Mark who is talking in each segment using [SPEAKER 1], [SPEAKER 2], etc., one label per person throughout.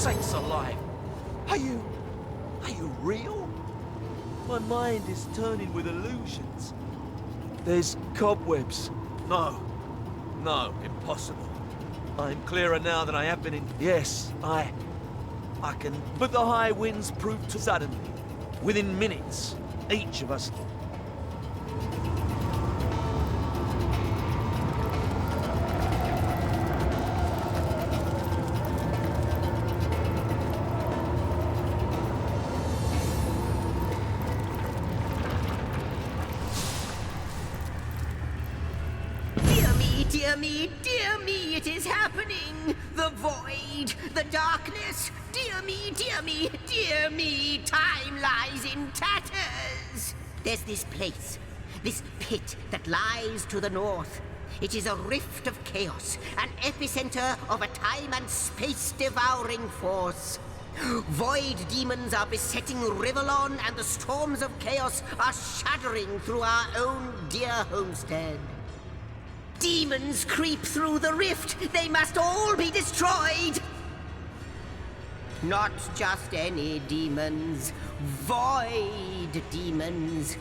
[SPEAKER 1] sakes alive! Are you real? My mind is turning with illusions. There's cobwebs. No, impossible. I'm clearer now than I have been in... Yes, I can... But the high winds proved too suddenly. Within minutes, each of us...
[SPEAKER 2] Dear me, it is happening! The void, the darkness, dear me, time lies in tatters! There's this place, this pit that lies to the north. It is a rift of chaos, an epicenter of a time and space-devouring force. Void demons are besetting Rivellon, and the storms of chaos are shuddering through our own dear homestead. Demons creep through the rift. They must all be destroyed. Not just any demons. Void demons.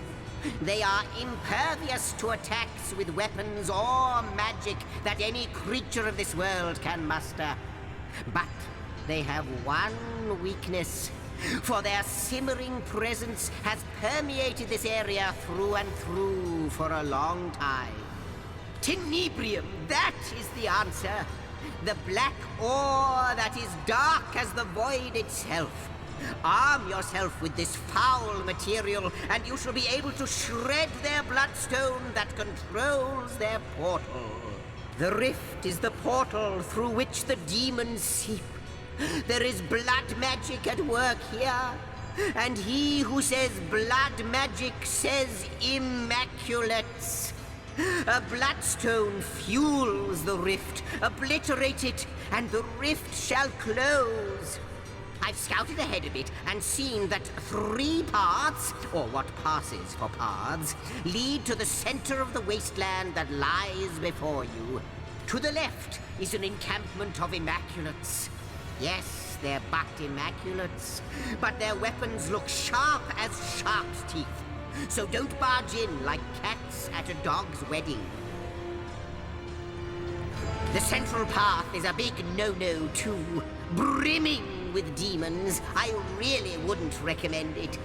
[SPEAKER 2] They are impervious to attacks with weapons or magic that any creature of this world can muster. But they have one weakness. For their simmering presence has permeated this area through and through for a long time. Tenebrium, that is the answer. The black ore that is dark as the void itself. Arm yourself with this foul material, and you shall be able to shred their bloodstone that controls their portal. The rift is the portal through which the demons seep. There is blood magic at work here, and he who says blood magic says immaculates. A bloodstone fuels the rift. Obliterate it, and the rift shall close. I've scouted ahead a bit and seen that 3 paths, or what passes for paths, lead to the center of the wasteland that lies before you. To the left is an encampment of immaculates. Yes, they're but immaculates, but their weapons look sharp as shark's teeth. So don't barge in like cats at a dog's wedding. The central path is a big no-no too, brimming with demons. I really wouldn't recommend it.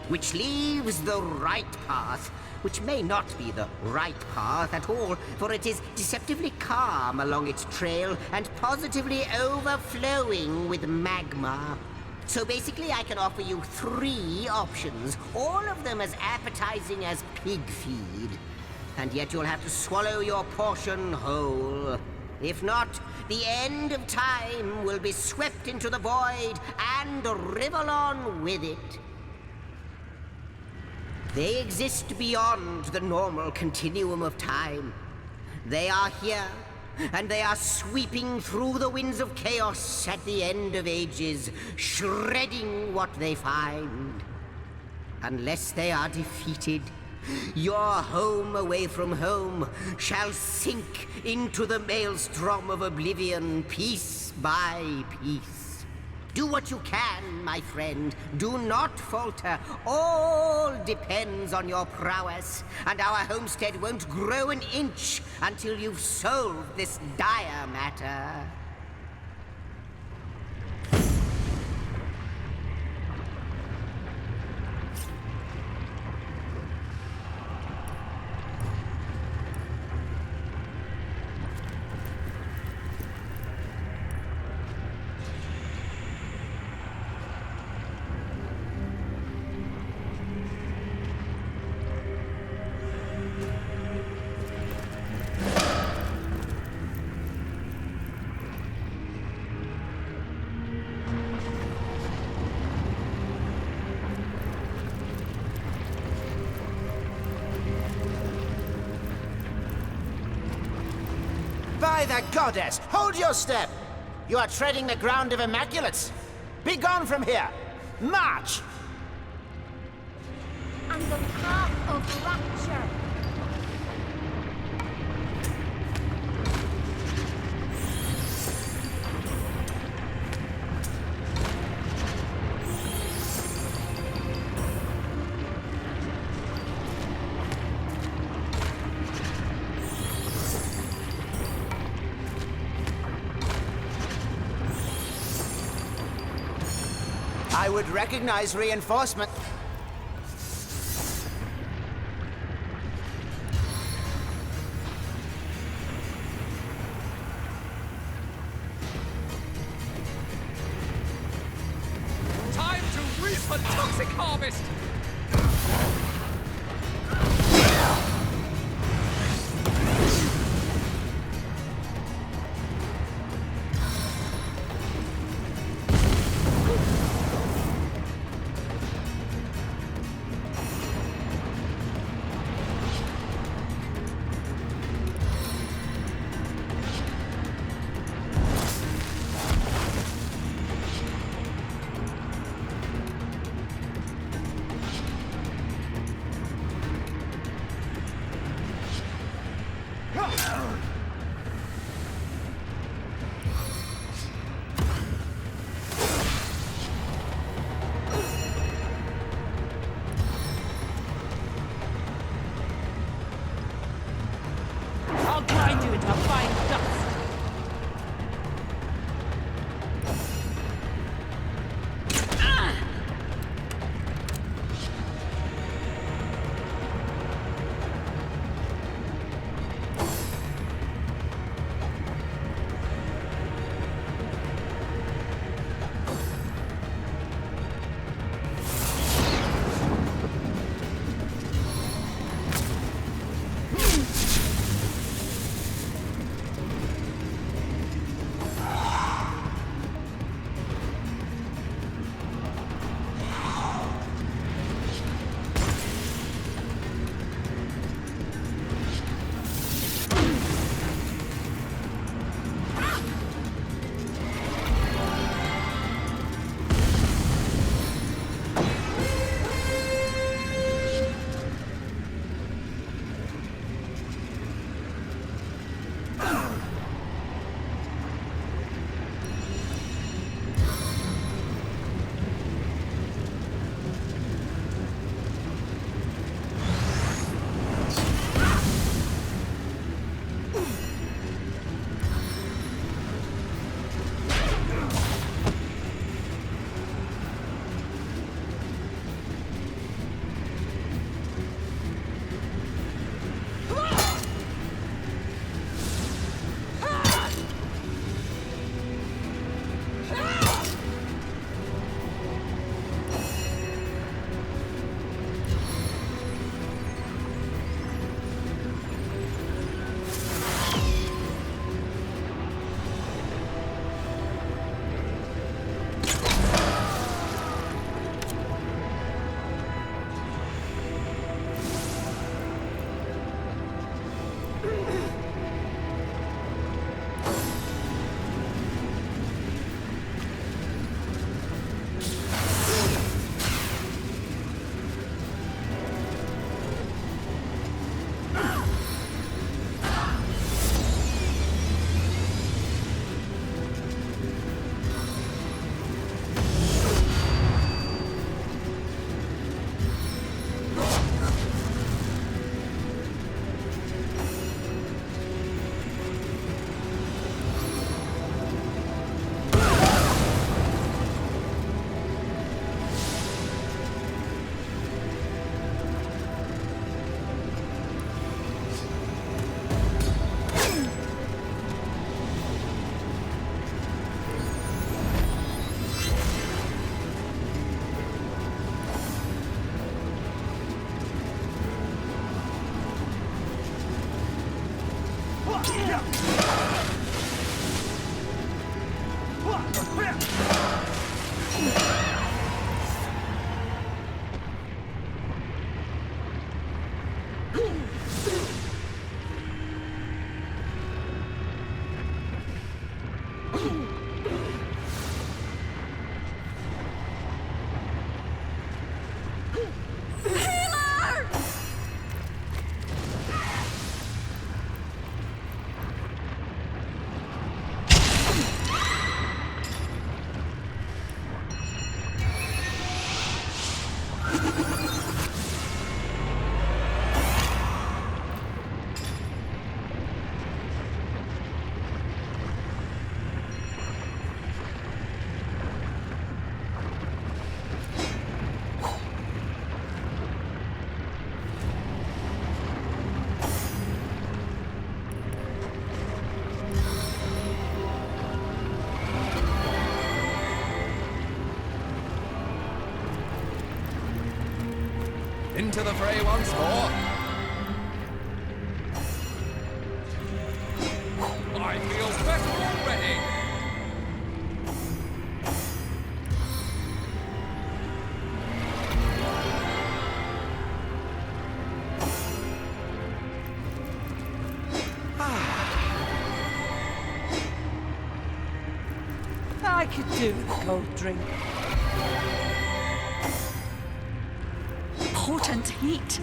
[SPEAKER 2] Which leaves the right path, which may not be the right path at all, for it is deceptively calm along its trail and positively overflowing with magma. So basically I can offer you 3 options, all of them as appetizing as pig feed. And yet you'll have to swallow your portion whole. If not, the end of time will be swept into the void and Rivellon with it. They exist beyond the normal continuum of time. They are here, and they are sweeping through the winds of chaos at the end of ages, shredding what they find. Unless they are defeated, your home away from home shall sink into the maelstrom of oblivion piece by piece. Do what you can, my friend. Do not falter. All depends on your prowess, and our homestead won't grow an inch until you've solved this dire matter.
[SPEAKER 3] By the goddess! Hold your step! You are treading the ground of immaculates! Be gone from here! March!
[SPEAKER 4] And the path of rapture.
[SPEAKER 3] I would recognize reinforcement.
[SPEAKER 5] Time to reap a toxic harvest!
[SPEAKER 4] I'll grind you into fine dust.
[SPEAKER 5] to the fray once more. I feel better already.
[SPEAKER 4] I could do with a cold drink.
[SPEAKER 6] Potent heat.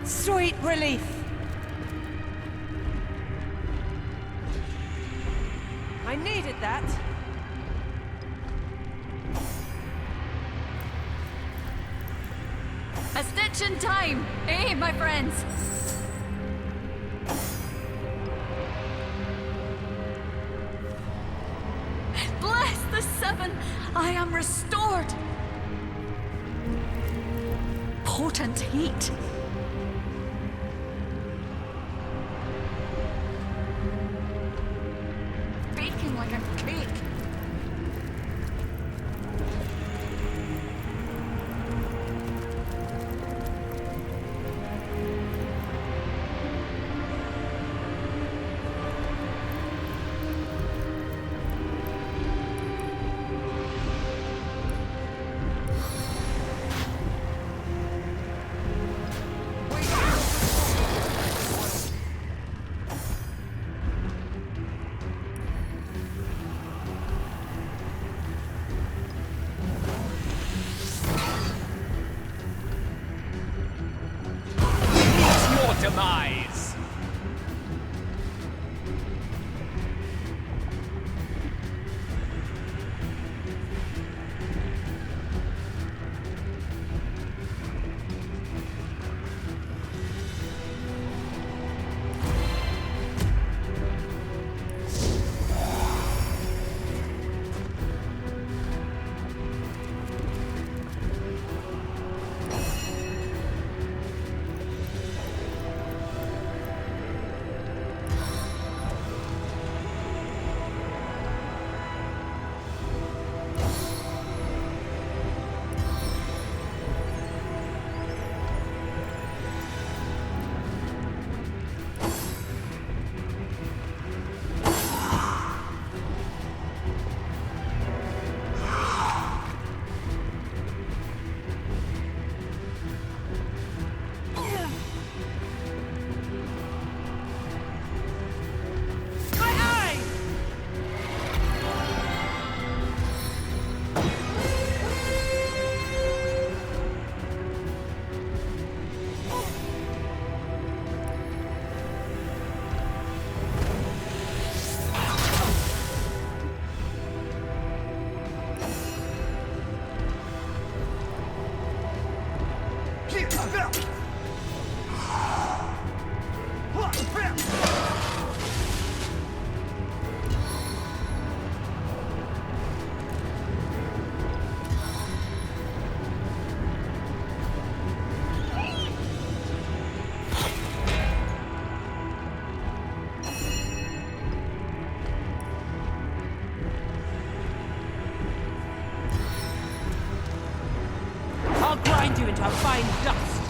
[SPEAKER 4] Sweet relief. I needed that.
[SPEAKER 6] A stitch in time, eh, my friends? Bless the seven, I am restored. Potent heat. Baking like a cake.
[SPEAKER 5] Demise.
[SPEAKER 4] I'll grind you into a fine dust.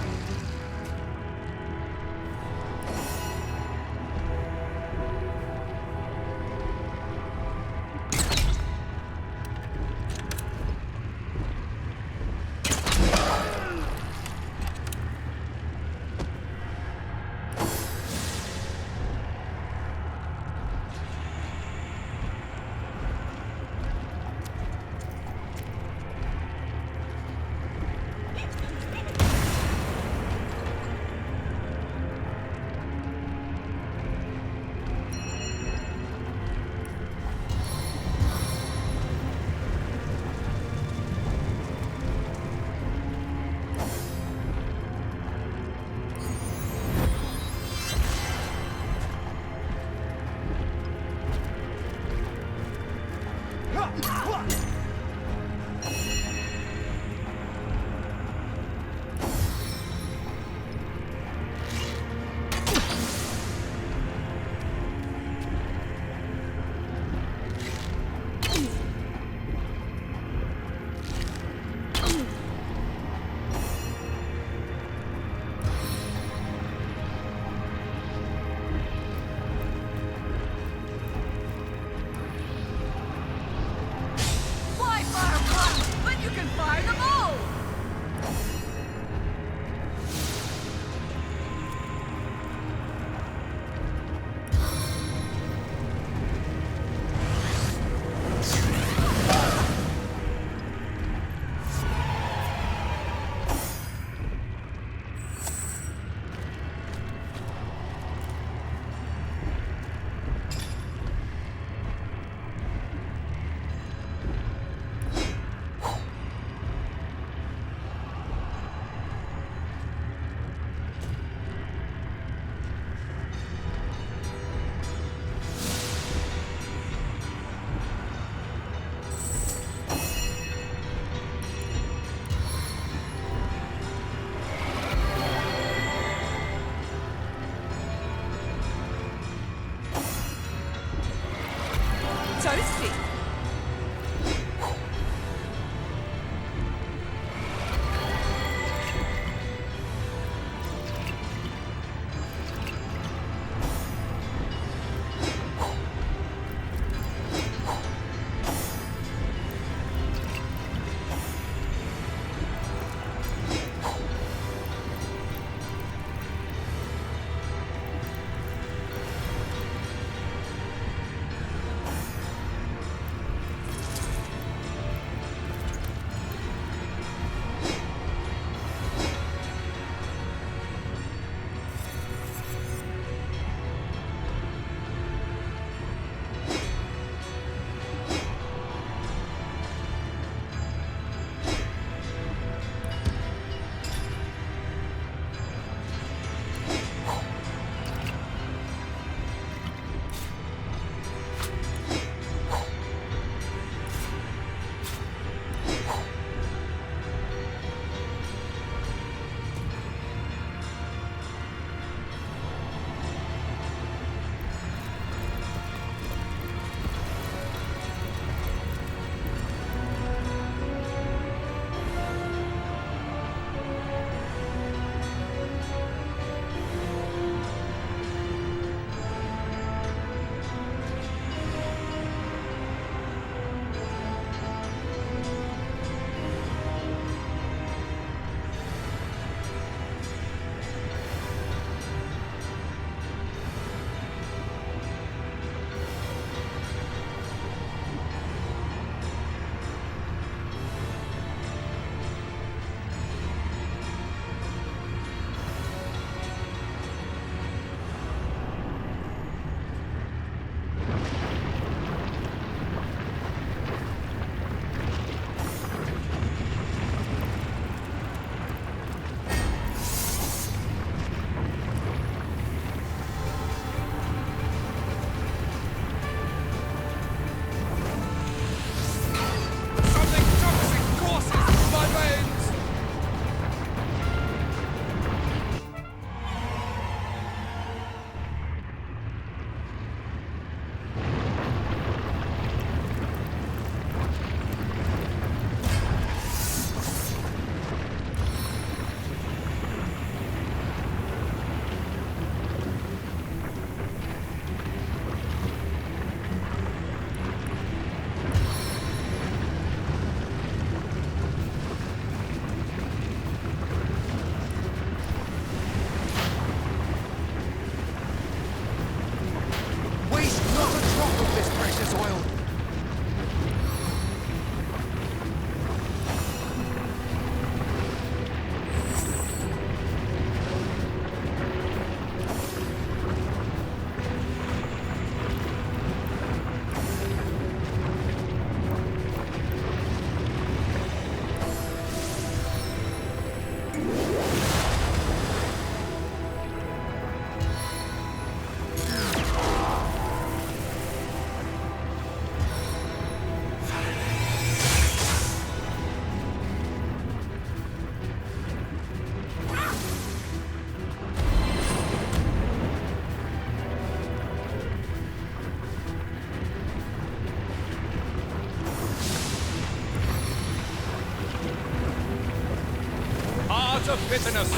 [SPEAKER 5] bitterness.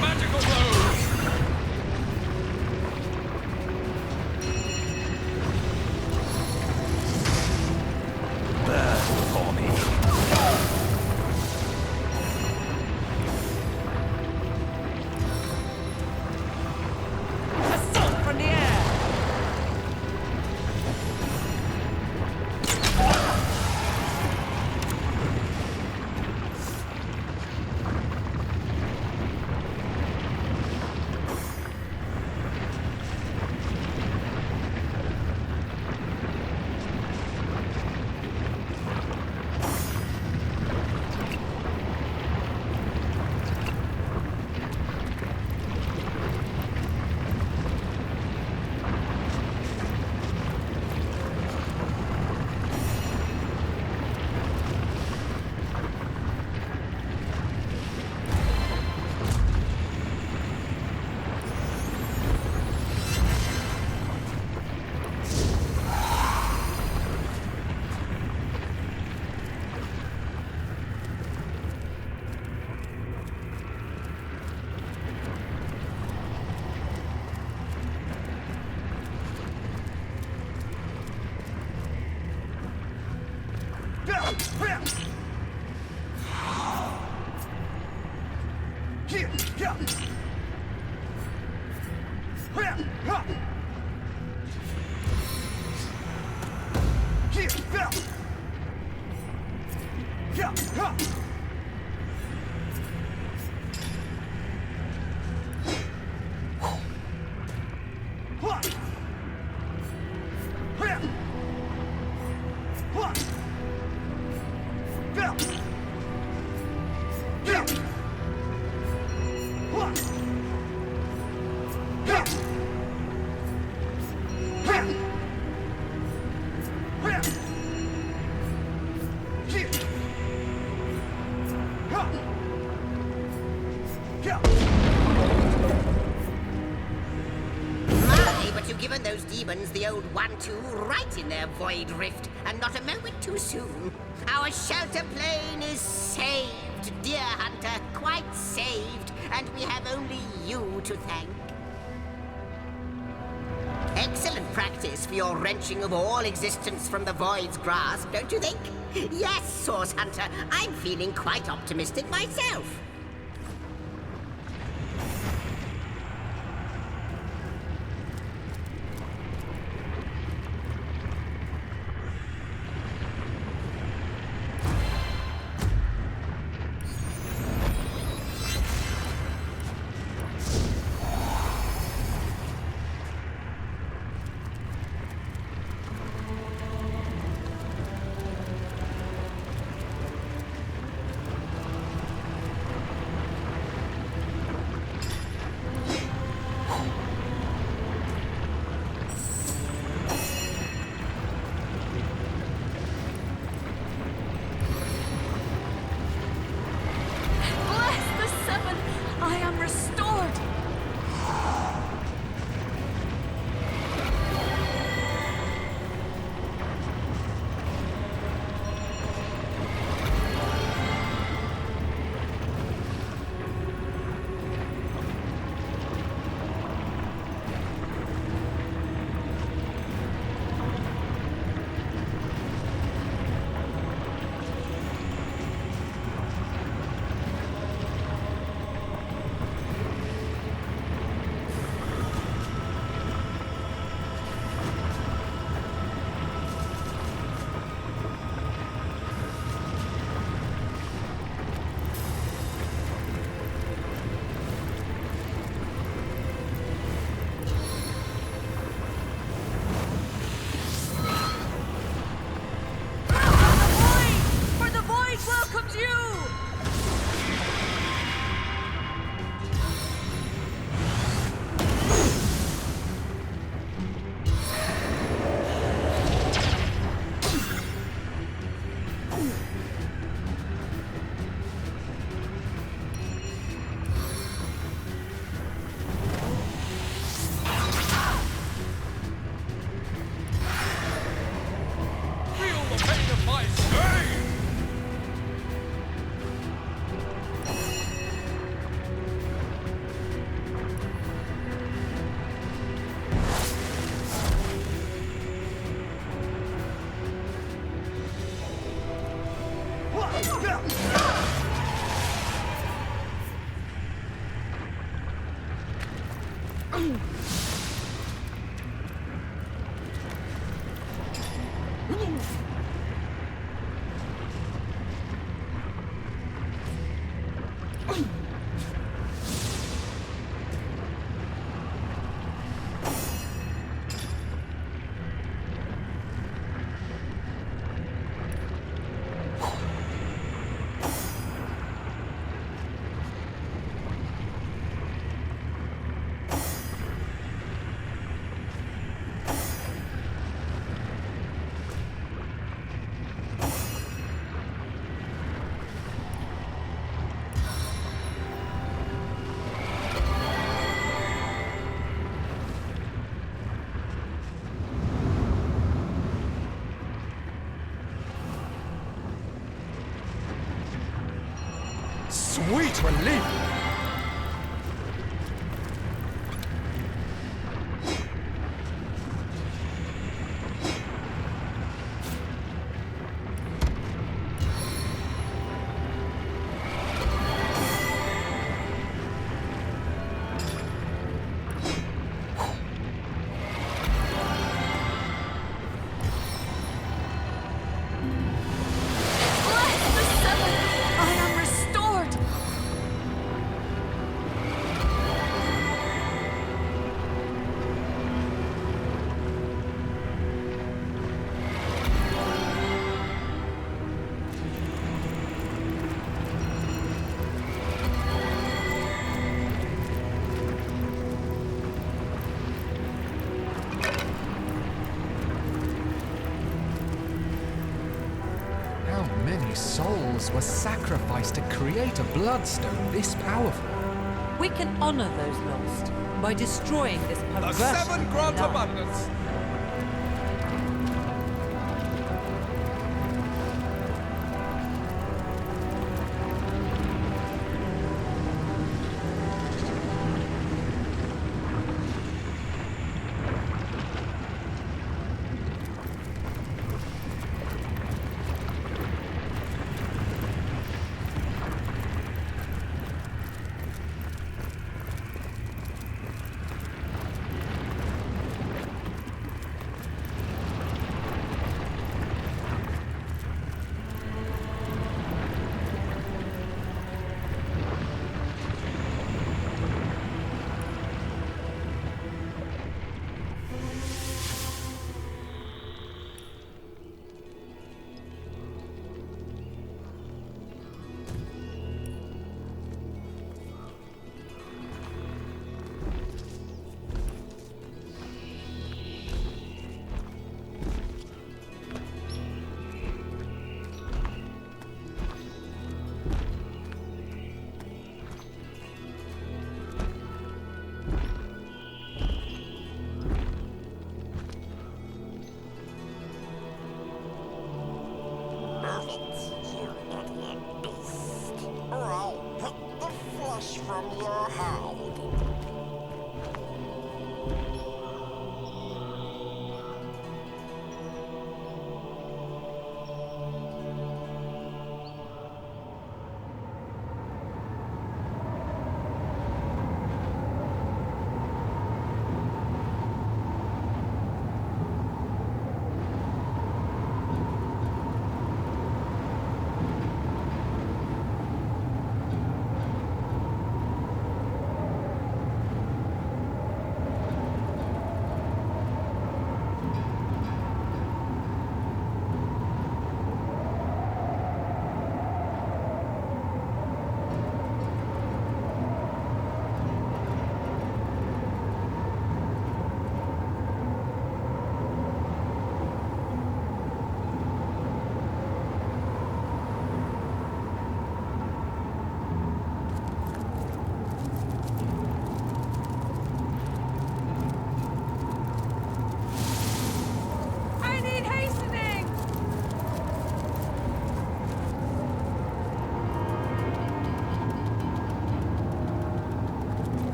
[SPEAKER 5] Magical blows.
[SPEAKER 1] Burn for me.
[SPEAKER 4] Assault from the air!
[SPEAKER 2] My, but you've given those demons the old 1-2 right in their void rift, and not a moment too soon. Our shelter plane is saved, dear hunter, quite saved, and we have only you to thank. Excellent practice for your wrenching of all existence from the void's grasp, don't you think? Yes, Source Hunter, I'm feeling quite optimistic myself.
[SPEAKER 5] Sweet relief!
[SPEAKER 6] Bless the seven! I am restored!
[SPEAKER 5] How many souls were sacrificed to create a bloodstone this powerful?
[SPEAKER 4] We can honor those lost by destroying this
[SPEAKER 5] The
[SPEAKER 4] perversion
[SPEAKER 5] seven
[SPEAKER 4] of
[SPEAKER 5] grant
[SPEAKER 4] love.
[SPEAKER 5] abundance!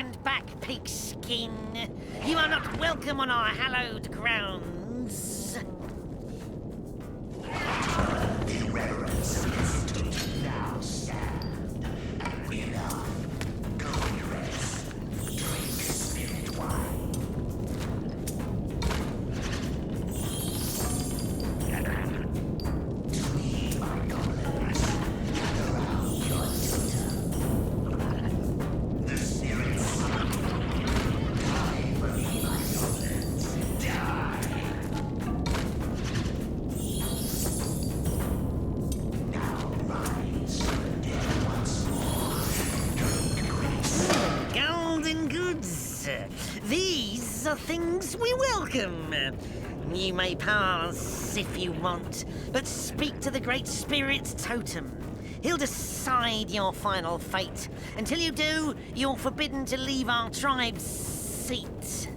[SPEAKER 2] Stand back, pigskin. You are not welcome on our hallowed grounds.
[SPEAKER 7] The reverence of this totem now stand. Enough. Go and rest. Drink spirit wine. To me, my goblins, gather round your totem. The spirits die for me, my goblins. Die. Now rise from the dead once more. Drink grace.
[SPEAKER 2] Golden goods. These are things we welcome. You may pass if you want, but speak to the Great Spirit's totem. He'll decide your final fate. Until you do, you're forbidden to leave our tribe's seat.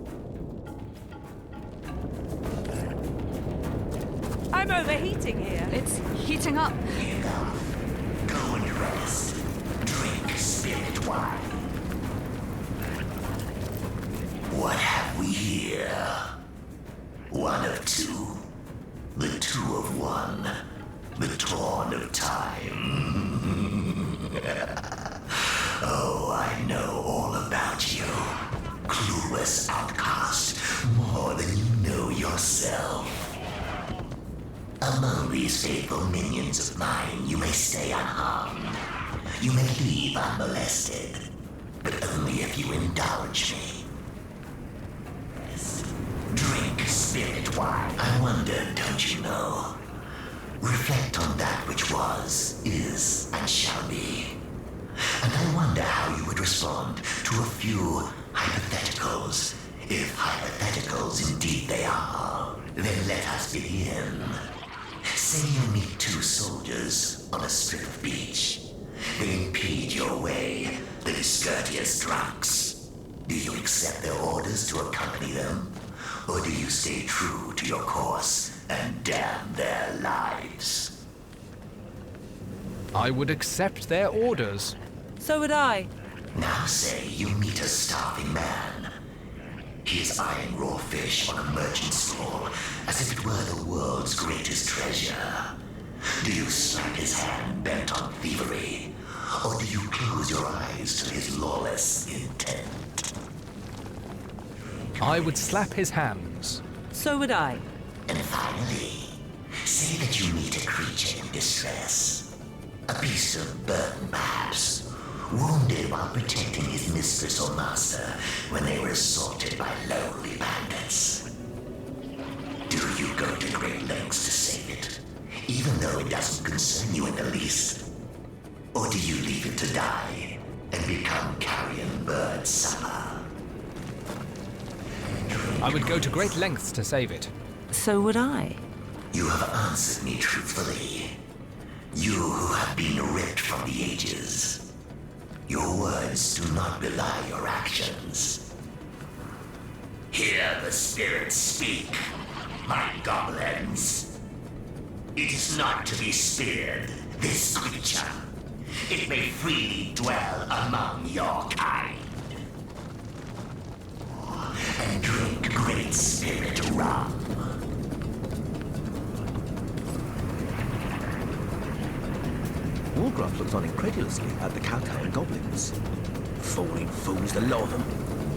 [SPEAKER 4] I'm overheating here.
[SPEAKER 6] It's heating up.
[SPEAKER 7] Enough. Go and rest. Drink spirit wine. What have we here? One of two. The two of one. The torn of time. Oh, I know all about you. Clueless outcast. More than you know yourself. Among these faithful minions of mine, you may stay unharmed. You may leave unmolested. But only if you indulge me. Drink spirit wine. I wonder, don't you know? Reflect on that which was, is, and shall be. And I wonder how you would respond to a few hypotheticals. If hypotheticals indeed they are, then let us begin. Say you meet two soldiers on a strip of beach. They impede your way, the discourteous drunks. Do you accept their orders to accompany them? Or do you stay true to your course and damn their lives?
[SPEAKER 5] I would accept their orders.
[SPEAKER 4] So would I.
[SPEAKER 7] Now say you meet a starving man. He is eyeing raw fish on a merchant stall as if it were the world's greatest treasure. Do you slap his hand bent on thievery? Or do you close your eyes to his lawless intent?
[SPEAKER 5] I would slap his hands.
[SPEAKER 4] So would I.
[SPEAKER 7] And finally, say that you meet a creature in distress. A beast of burden, perhaps, wounded while protecting his mistress or master when they were assaulted by lonely bandits. Do you go to great lengths to save it, even though it doesn't concern you in the least? Or do you leave it to die and become carrion bird summer?
[SPEAKER 5] I would go to great lengths to save it.
[SPEAKER 4] So would I.
[SPEAKER 7] You have answered me truthfully. You who have been ripped from the ages. Your words do not belie your actions. Hear the spirits speak, my goblins. It is not to be speared, this creature. It may freely dwell among your kind. And drink great spirit rum.
[SPEAKER 1] Wargraf looks on incredulously at the cowtail and goblins. Falling fools, the lot of them,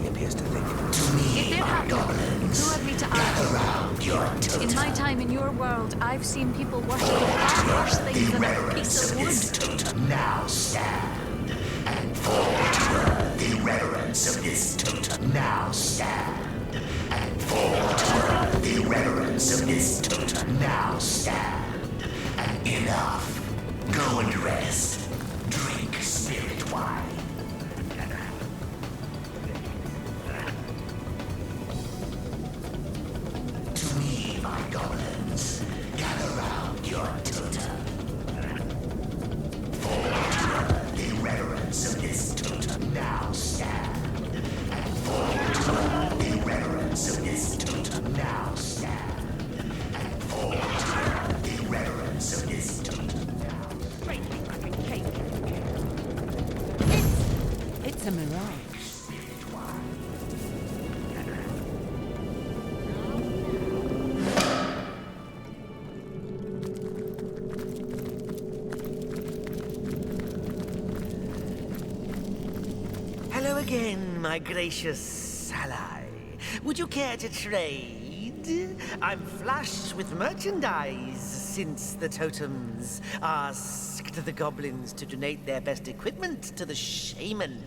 [SPEAKER 1] he appears to think.
[SPEAKER 7] To me,
[SPEAKER 6] If they're
[SPEAKER 7] my
[SPEAKER 6] happy,
[SPEAKER 7] goblins,
[SPEAKER 6] who are we to
[SPEAKER 7] gather
[SPEAKER 6] argue?
[SPEAKER 7] round your totem.
[SPEAKER 6] In my time in your world, I've seen people worship far worse things
[SPEAKER 7] The
[SPEAKER 6] than a
[SPEAKER 7] reverence
[SPEAKER 6] piece
[SPEAKER 7] of
[SPEAKER 6] of
[SPEAKER 7] this
[SPEAKER 6] wood.
[SPEAKER 7] totem now stand and fall to earth. The reverence of this totem now stand and fall to earth. The reverence of this totem now stand and enough. Go and rest. Drink spirit wine. To me, my goblins, gather round your totem. For the reverence of this totem now stand. And for the reverence of this totem now stand. And for the reverence of this totem now.
[SPEAKER 4] It's a mirage.
[SPEAKER 8] Hello again, my gracious ally. Would you care to trade? I'm flush with merchandise since the totems asked the goblins to donate their best equipment to the shaman.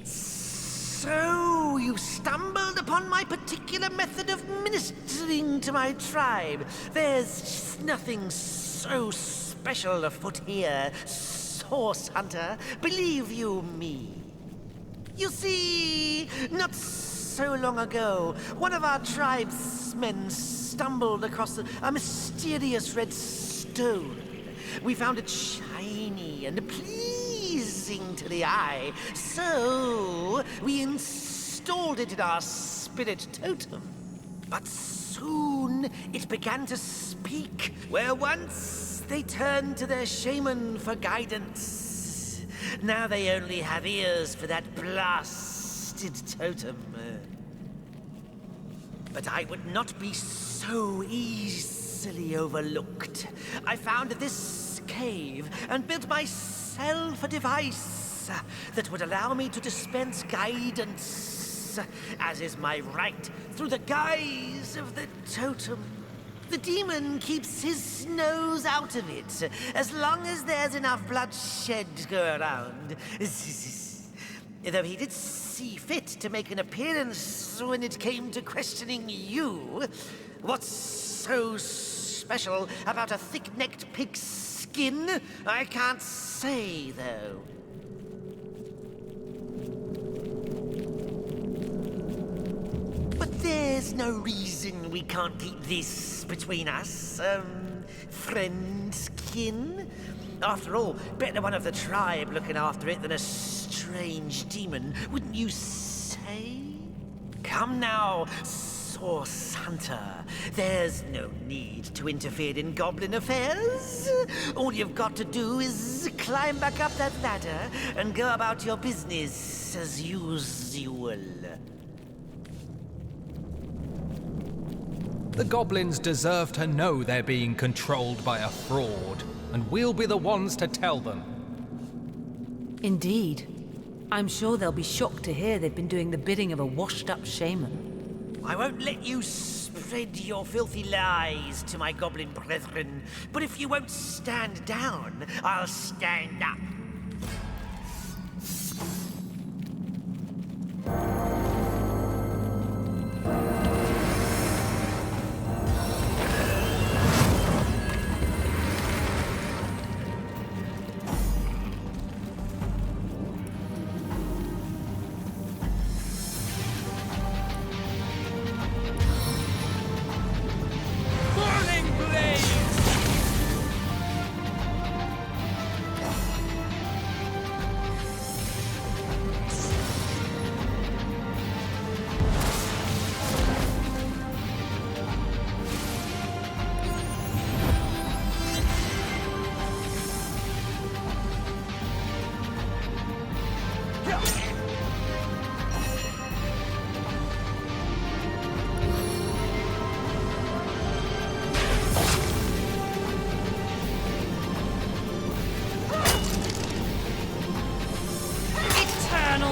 [SPEAKER 8] So, you stumbled upon my particular method of ministering to my tribe. There's just nothing so special afoot here, Source Hunter. Believe you me. You see, not so long ago, one of our tribesmen stumbled across a mysterious red stone. We found it shiny and pleasing to the eye, so we installed it in our spirit totem. But soon it began to speak, where once they turned to their shaman for guidance. Now they only have ears for that blasted totem. But I would not be so easily overlooked. I found this cave and built myself a device that would allow me to dispense guidance, as is my right, through the guise of the totem. The demon keeps his nose out of it, as long as there's enough bloodshed to go around. Though he did see fit to make an appearance when it came to questioning you. What's so special about a thick-necked pig's skin? I can't say, though. But there's no reason we can't keep this between us, friendskin. After all, better one of the tribe looking after it than a strange demon, wouldn't you say? Come now, Source Hunter. There's no need to interfere in goblin affairs. All you've got to do is climb back up that ladder and go about your business as usual.
[SPEAKER 5] The goblins deserve to know they're being controlled by a fraud, and we'll be the ones to tell them.
[SPEAKER 4] Indeed. I'm sure they'll be shocked to hear they've been doing the bidding of a washed-up shaman.
[SPEAKER 8] I won't let you spread your filthy lies to my goblin brethren, but if you won't stand down, I'll stand up.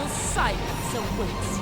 [SPEAKER 4] Silence awaits.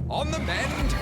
[SPEAKER 5] On the mend!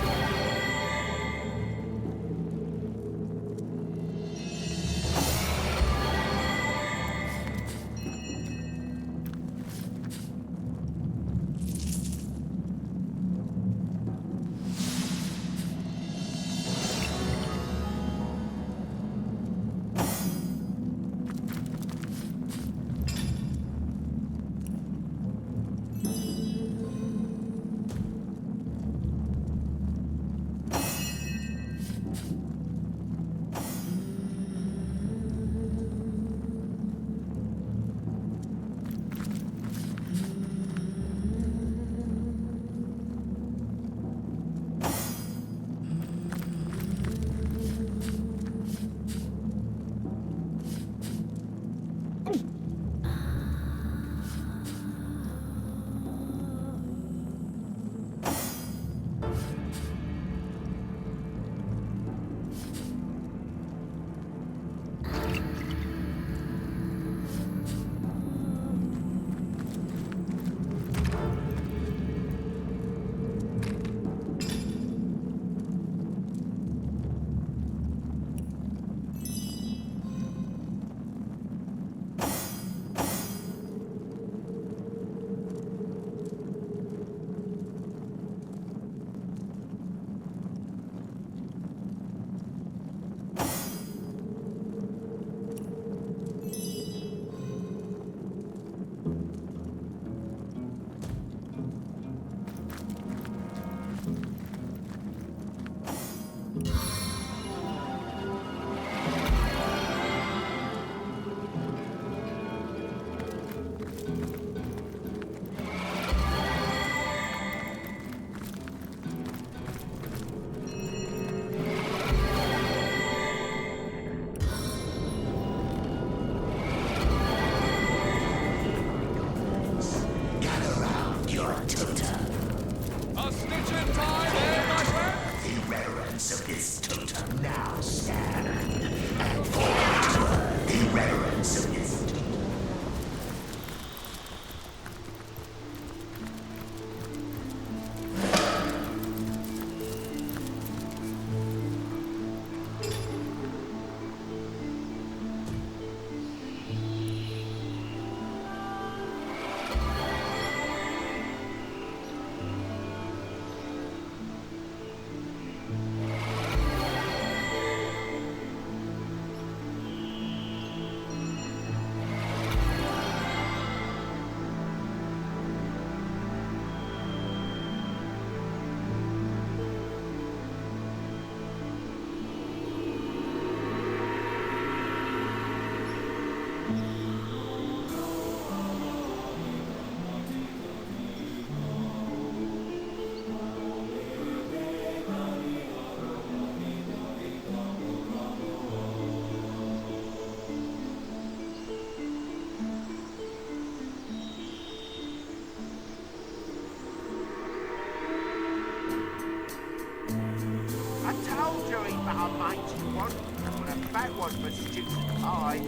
[SPEAKER 3] one for stupid pie.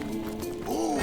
[SPEAKER 3] Ooh.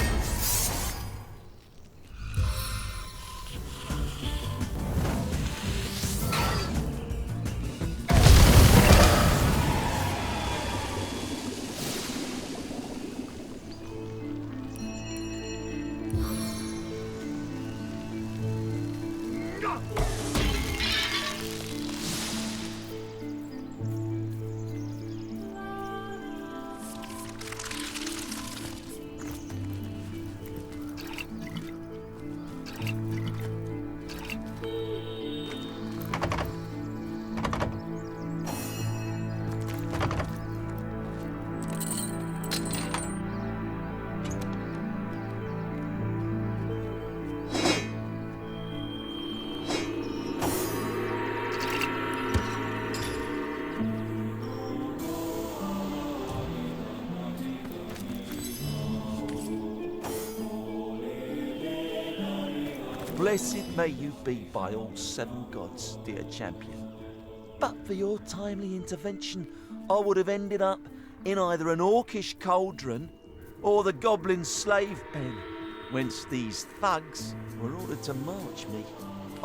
[SPEAKER 1] Blessed may you be by all seven gods, dear champion. But for your timely intervention, I would have ended up in either an orcish cauldron or the goblin slave pen. whence these thugs were ordered to march me.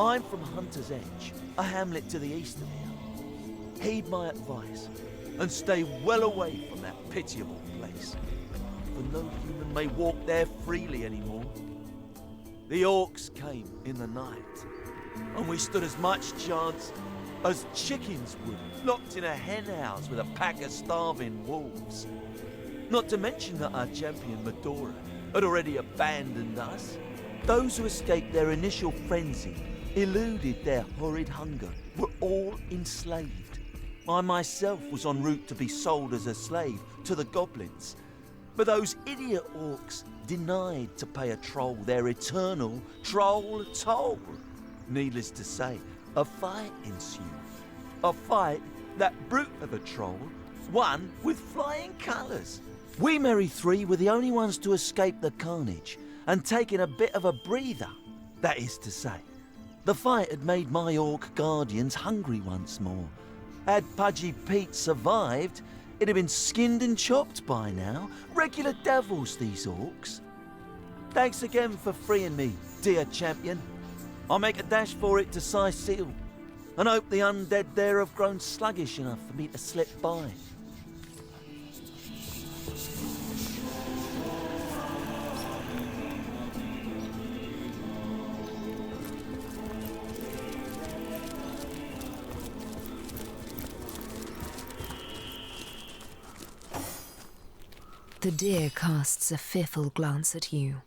[SPEAKER 1] I'm from Hunter's Edge, a hamlet to the east of here. Heed my advice, and stay well away from that pitiable place, for no human may walk there freely anymore. The orcs came in the night, and we stood as much chance as chickens would, locked in a hen house with a pack of starving wolves. Not to mention that our champion Medora had already abandoned us. Those who escaped their initial frenzy, eluded their horrid hunger, were all enslaved. I myself was en route to be sold as a slave to the goblins, but those idiot orcs denied to pay a troll their eternal troll toll. Needless to say, a fight ensued. A fight that brute of a troll won with flying colours. We merry three were the only ones to escape the carnage and taking a bit of a breather. That is to say, the fight had made my orc guardians hungry once more. Had Pudgy Pete survived, it'd have been skinned and chopped by now. Regular devils, these orcs. Thanks again for freeing me, dear champion. I'll make a dash for it to Size Seal, and hope the undead there have grown sluggish enough for me to slip by.
[SPEAKER 9] The deer casts a fearful glance at you.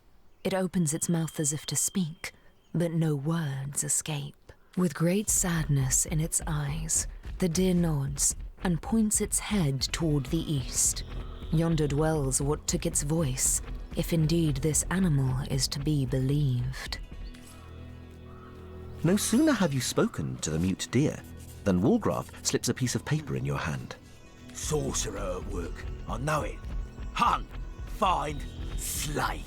[SPEAKER 9] It opens its mouth as if to speak, but no words escape. With great sadness in its eyes, the deer nods and points its head toward the east. Yonder dwells what took its voice, if indeed this animal is to be believed.
[SPEAKER 10] No sooner have you spoken to the mute deer than Walgraf slips a piece of paper in your hand.
[SPEAKER 11] Sorcerer at work, I know it. Hunt, find, slay.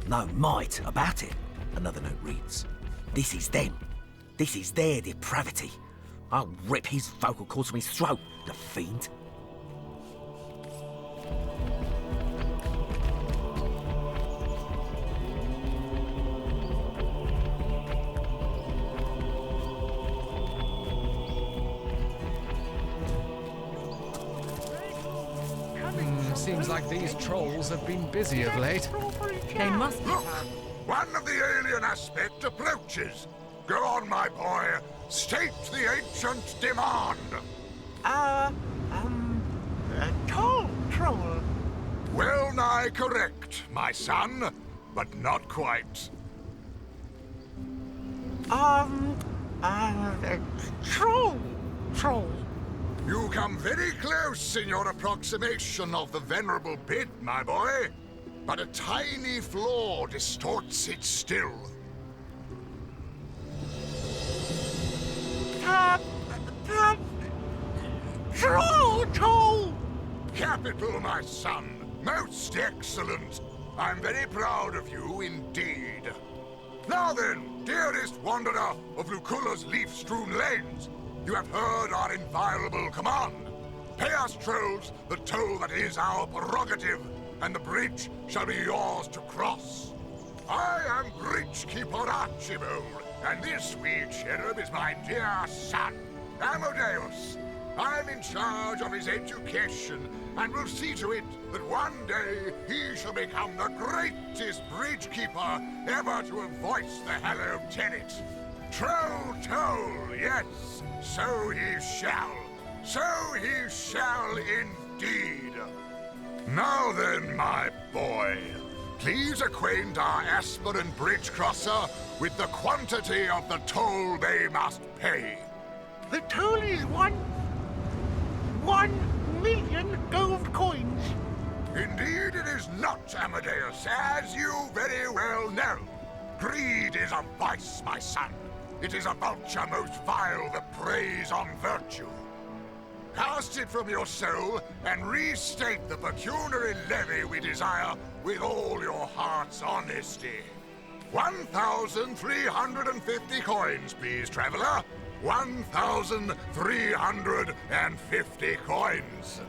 [SPEAKER 11] No might about it, another note reads. This is them. This is their depravity. I'll rip his vocal cords from his throat, the fiend.
[SPEAKER 5] Seems like these trolls have been busy of late.
[SPEAKER 4] They must be.
[SPEAKER 12] Look! One of the alien aspect approaches. Go on, my boy. State the ancient demand.
[SPEAKER 8] Troll.
[SPEAKER 12] Well nigh correct, my son, but not quite.
[SPEAKER 8] Troll.
[SPEAKER 12] You come very close in your approximation of the venerable bid, my boy. But a tiny flaw distorts it still.
[SPEAKER 8] Troll!
[SPEAKER 12] Capital, my son. Most excellent. I'm very proud of you indeed. Now then, dearest wanderer of Lucula's leaf-strewn lanes, you have heard our inviolable command. Pay us, trolls, the toll that is our prerogative, and the bridge shall be yours to cross. I am Bridgekeeper Archibald, and this wee cherub is my dear son, Amadeus. I'm in charge of his education, and will see to it that one day he shall become the greatest bridgekeeper ever to have voiced the hallowed tenet. Troll toll, yes, so he shall. So he shall indeed. Now then, my boy, please acquaint our aspirant bridge crosser with the quantity of the toll they must pay.
[SPEAKER 8] The toll is 1 million gold coins.
[SPEAKER 12] Indeed it is not, Amadeus, as you very well know. Greed is a vice, my son. It is a vulture most vile that preys on virtue. Cast it from your soul and restate the pecuniary levy we desire with all your heart's honesty. 1,350 coins, please, traveler. 1,350 coins.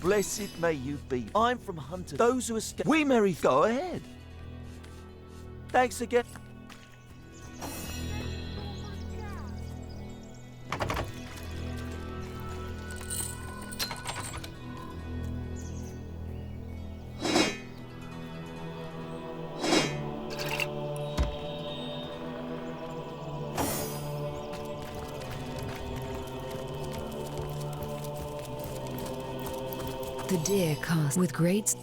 [SPEAKER 1] Blessed may you be. I'm from hunters. Those who escape. We merry go ahead. Thanks again.
[SPEAKER 9] The deer cast with great...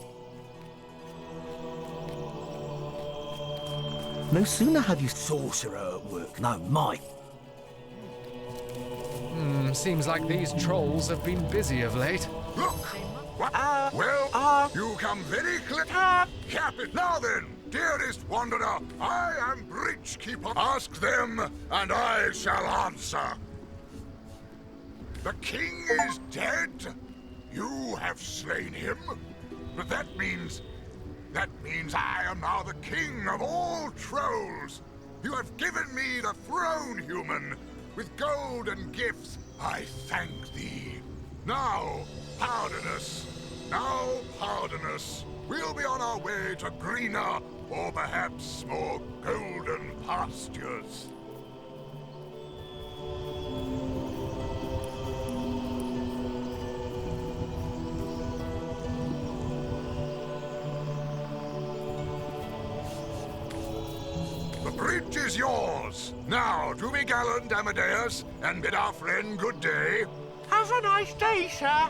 [SPEAKER 10] No sooner have you...
[SPEAKER 11] Sorcerer at work. No, Mike.
[SPEAKER 5] Seems like these trolls have been busy of late.
[SPEAKER 12] Look! What? You come very clear. Captain. Now then, dearest wanderer, I am bridge keeper. Ask them, and I shall answer. The king is dead. You have slain him. But that means I am now the king of all trolls. You have given me the throne, human. With gold and gifts, I thank thee. Now, pardon us. Now, pardon us. We'll be on our way to greener, or perhaps more golden pastures. The bridge is yours. Now, do be gallant, Amadeus, and bid our friend good day.
[SPEAKER 8] Have a nice day, sir.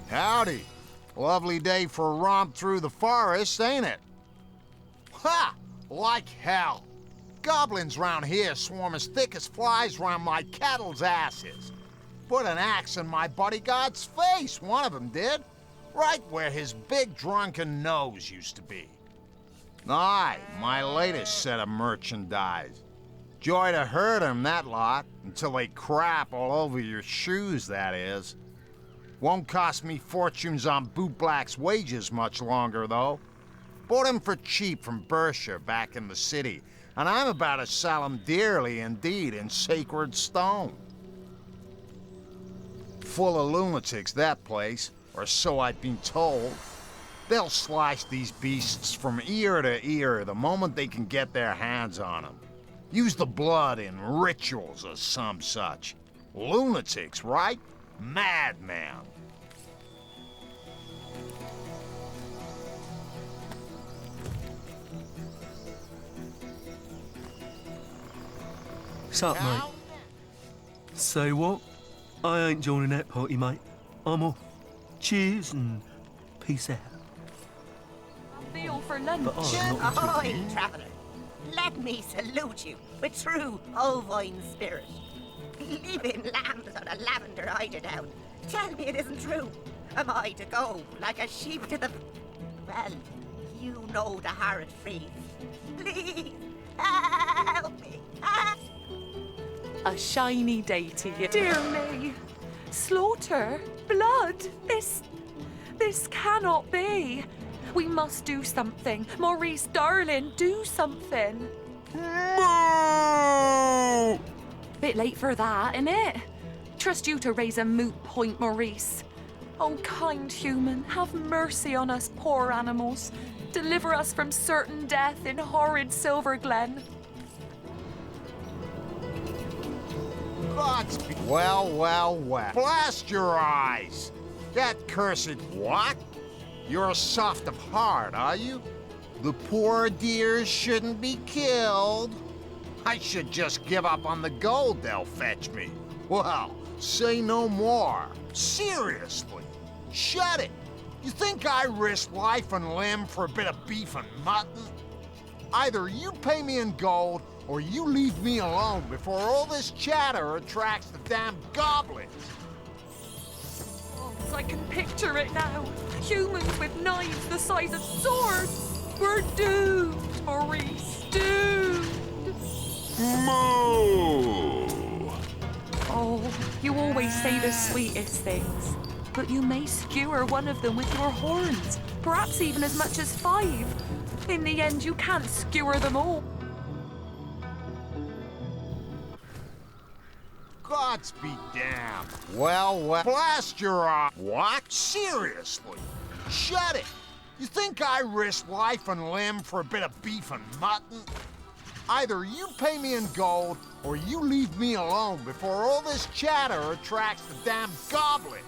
[SPEAKER 13] Howdy. Lovely day for a romp through the forest, ain't it? Ha! Like hell. Goblins round here swarm as thick as flies round my cattle's asses. Put an axe in my bodyguard's face, one of them did. Right where his big drunken nose used to be. Aye, my latest set of merchandise. Joy to hurt 'em, that lot, until they crap all over your shoes, that is. Won't cost me fortunes on bootblack's wages much longer, though. Bought 'em for cheap from Bersha back in the city, and I'm about to sell 'em dearly indeed in sacred stone. Full of lunatics, that place, or so I've been told. They'll slice these beasts from ear to ear the moment they can get their hands on 'em. Use the blood in rituals or some such. Lunatics, right? Madman.
[SPEAKER 1] Sup, mate? Say what? I ain't joining that party, mate. I'm off. Cheers and peace out.
[SPEAKER 6] Meal for lunch.
[SPEAKER 1] But I'm not
[SPEAKER 2] Ahoy, traveller! Let me salute you with true ovine spirit. Leaving lambs on a lavender eiderdown. Tell me it isn't true. Am I to go like a sheep to the... Well, you know the horrid freeze. Please, help me.
[SPEAKER 6] A shiny day to you. Dear me. Slaughter. Blood. This cannot be. We must do something. Maurice, darling, do something.
[SPEAKER 13] Moo!
[SPEAKER 6] Bit late for that, innit? Trust you to raise a moot point, Maurice. Oh, kind human, have mercy on us poor animals. Deliver us from certain death in horrid Silver Glen.
[SPEAKER 13] Godspeed. Well, well, well. Blast your eyes! That cursed what? You're soft of heart, are you? The poor dears shouldn't be killed. I should just give up on the gold they'll fetch me. Well, say no more. Seriously, shut it. You think I risk life and limb for a bit of beef and mutton? Either you pay me in gold, or you leave me alone before all this chatter attracts the damn goblins.
[SPEAKER 6] Oh, I can picture it now. Humans with knives the size of swords. We're doomed, Maurice, doomed.
[SPEAKER 12] Moo!
[SPEAKER 6] Oh, you always say the sweetest things. But you may skewer one of them with your horns. Perhaps even as much as 5. In the end, you can't skewer them all.
[SPEAKER 13] Gods be damned. Well, well, blast your eye. What? Seriously? Shut it. You think I risk life and limb for a bit of beef and mutton? Either you pay me in gold, or you leave me alone before all this chatter attracts the damn goblins.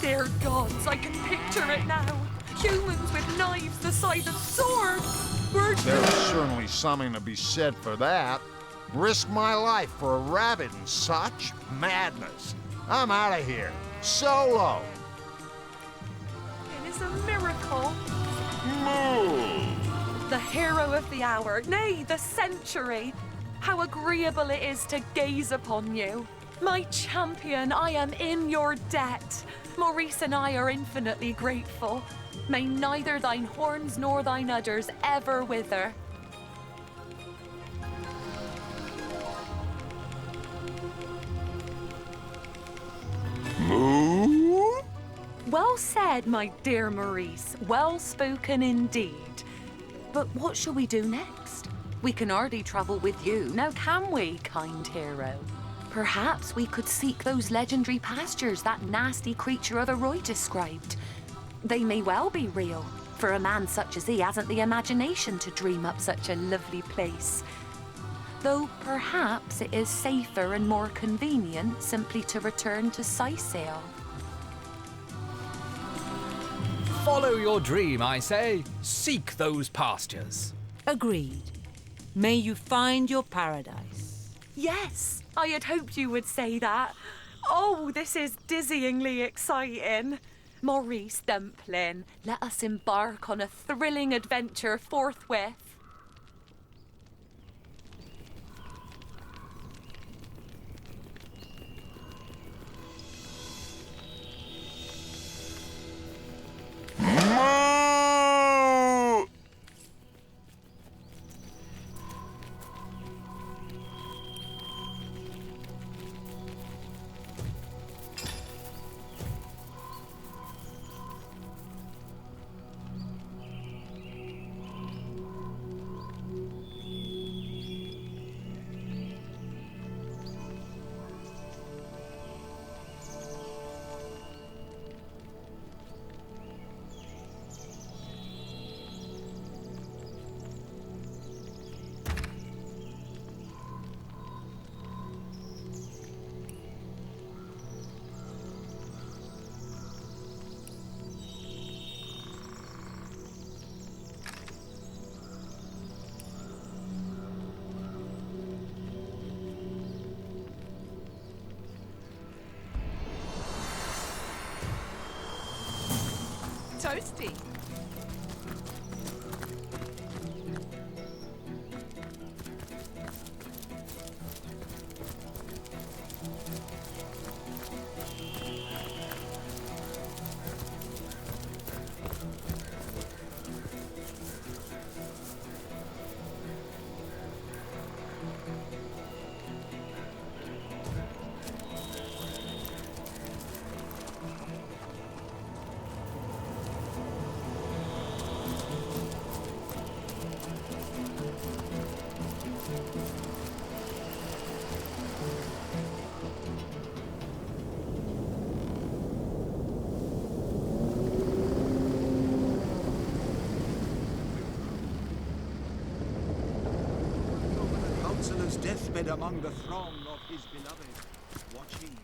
[SPEAKER 6] Dear gods, I can picture it now. Humans with knives the size of swords. We're
[SPEAKER 13] There's certainly something to be said for that. Risk my life for a rabbit and such? Madness. I'm out of here. Solo.
[SPEAKER 6] It is a miracle.
[SPEAKER 12] Moo!
[SPEAKER 6] The hero of the hour, nay, the century. How agreeable it is to gaze upon you. My champion, I am in your debt. Maurice and I are infinitely grateful. May neither thine horns nor thine udders ever wither.
[SPEAKER 12] Moo?
[SPEAKER 6] Well said, my dear Maurice. Well spoken indeed. But what shall we do next? We can hardly travel with you, now can we, kind hero? Perhaps we could seek those legendary pastures that nasty creature of a Roy described. They may well be real, for a man such as he hasn't the imagination to dream up such a lovely place. Though perhaps it is safer and more convenient simply to return to Sisale.
[SPEAKER 5] Follow your dream, I say. Seek those pastures.
[SPEAKER 4] Agreed. May you find your paradise.
[SPEAKER 6] Yes, I had hoped you would say that. Oh, this is dizzyingly exciting. Maurice Dumpling, let us embark on a thrilling adventure forthwith.
[SPEAKER 12] Moo!
[SPEAKER 6] toasty.
[SPEAKER 14] Counselor's deathbed among the throng of his beloved, watching.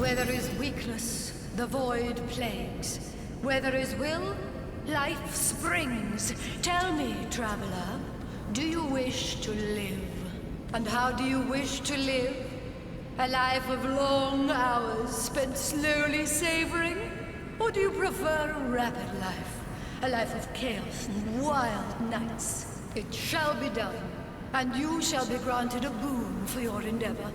[SPEAKER 15] Where there is weakness, the void plagues. Where there is will, life springs. Tell me, traveler, do you wish to live? And how do you wish to live? A life of long hours spent slowly savoring? Or do you prefer a rapid life? A life of chaos and wild nights? It shall be done, and you shall be granted a boon for your endeavor.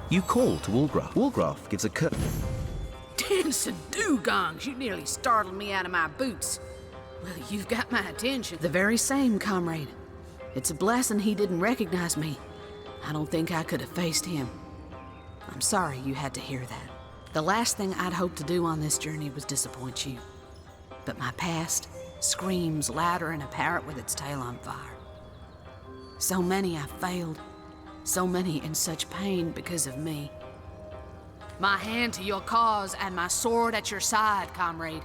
[SPEAKER 10] You call to Woolgraf. Woolgraf gives a curt...
[SPEAKER 16] Dancing dugongs, you nearly startled me out of my boots. Well, you've got my attention. The very same, comrade. It's a blessing he didn't recognize me. I don't think I could have faced him. I'm sorry you had to hear that. The last thing I'd hoped to do on this journey was disappoint you. But my past screams louder than a parrot with its tail on fire. So many I failed. So many in such pain because of me. My hand to your cause and my sword at your side, comrade.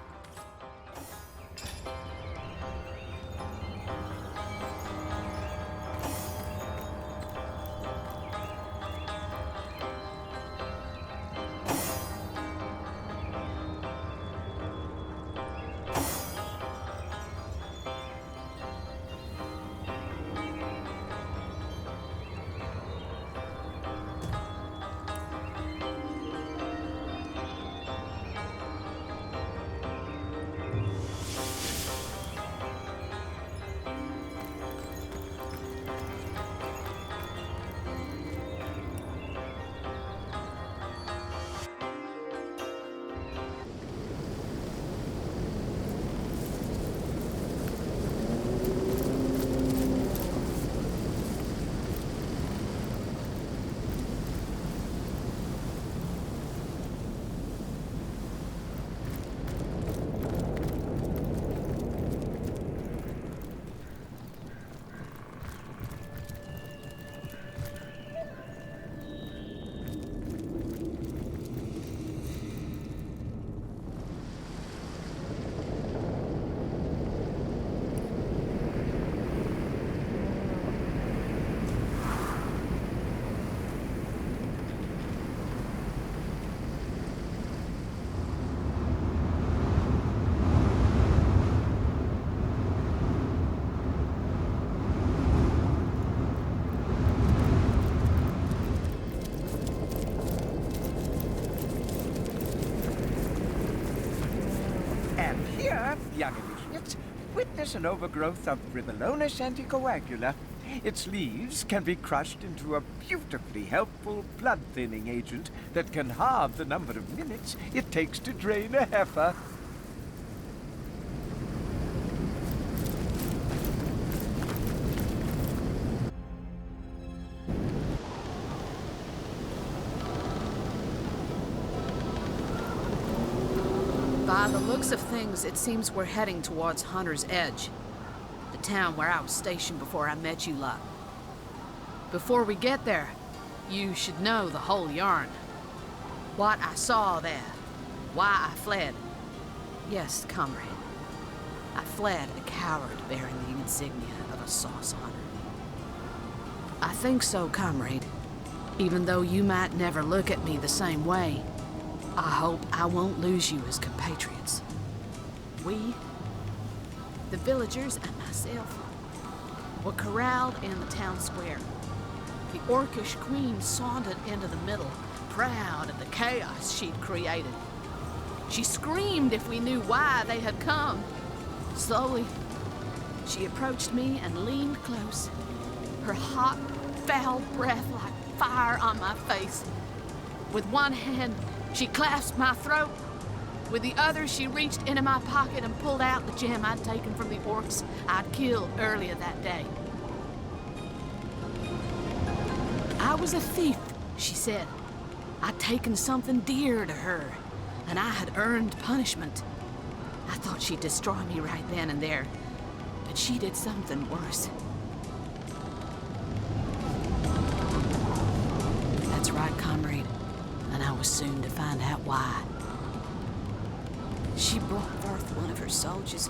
[SPEAKER 14] Young initiates, witness an overgrowth of Ribolonus anticoagula. Its leaves can be crushed into a beautifully helpful blood-thinning agent that can halve the number of minutes it takes to drain a heifer.
[SPEAKER 16] By the looks of things, it seems we're heading towards Hunter's Edge, the town where I was stationed before I met you lot. Before we get there, you should know the whole yarn. What I saw there, why I fled. Yes, comrade, I fled a coward bearing the insignia of a sauce hunter. I think so, comrade. Even though you might never look at me the same way, I hope I won't lose you as compatriots. We The villagers and myself were corralled in the town square. The orcish queen sauntered into the middle, proud of the chaos she'd created. She screamed if we knew why they had come. Slowly, she approached me and leaned close, her hot, foul breath like fire on my face. With one hand, she clasped my throat. With the other, she reached into my pocket and pulled out the gem I'd taken from the orcs I'd killed earlier that day. I was a thief, she said. I'd taken something dear to her, and I had earned punishment. I thought she'd destroy me right then and there, but she did something worse. That's right, comrade, and I was soon to find out why. She brought forth one of her soldiers,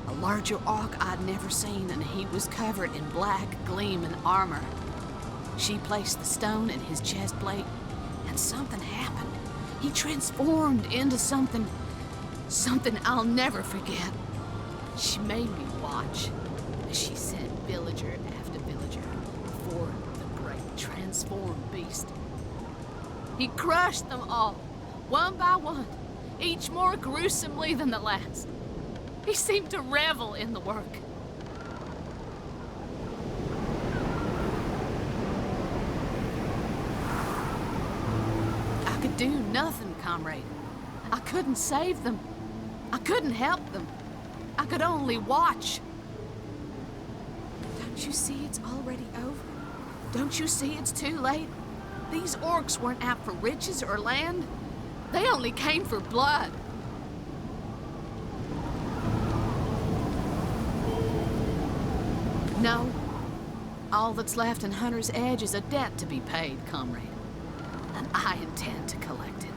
[SPEAKER 16] a larger orc I'd never seen, and he was covered in black, gleaming armor. She placed the stone in his chest plate, and something happened. He transformed into something I'll never forget. She made me watch as she sent villager after villager before the great transformed beast. He crushed them all, one by one, each more gruesomely than the last. He seemed to revel in the work. I could do nothing, comrade. I couldn't save them. I couldn't help them. I could only watch. Don't you see it's already over? Don't you see it's too late? These orcs weren't out for riches or land. They only came for blood. No. All that's left in Hunter's Edge is a debt to be paid, comrade. And I intend to collect it.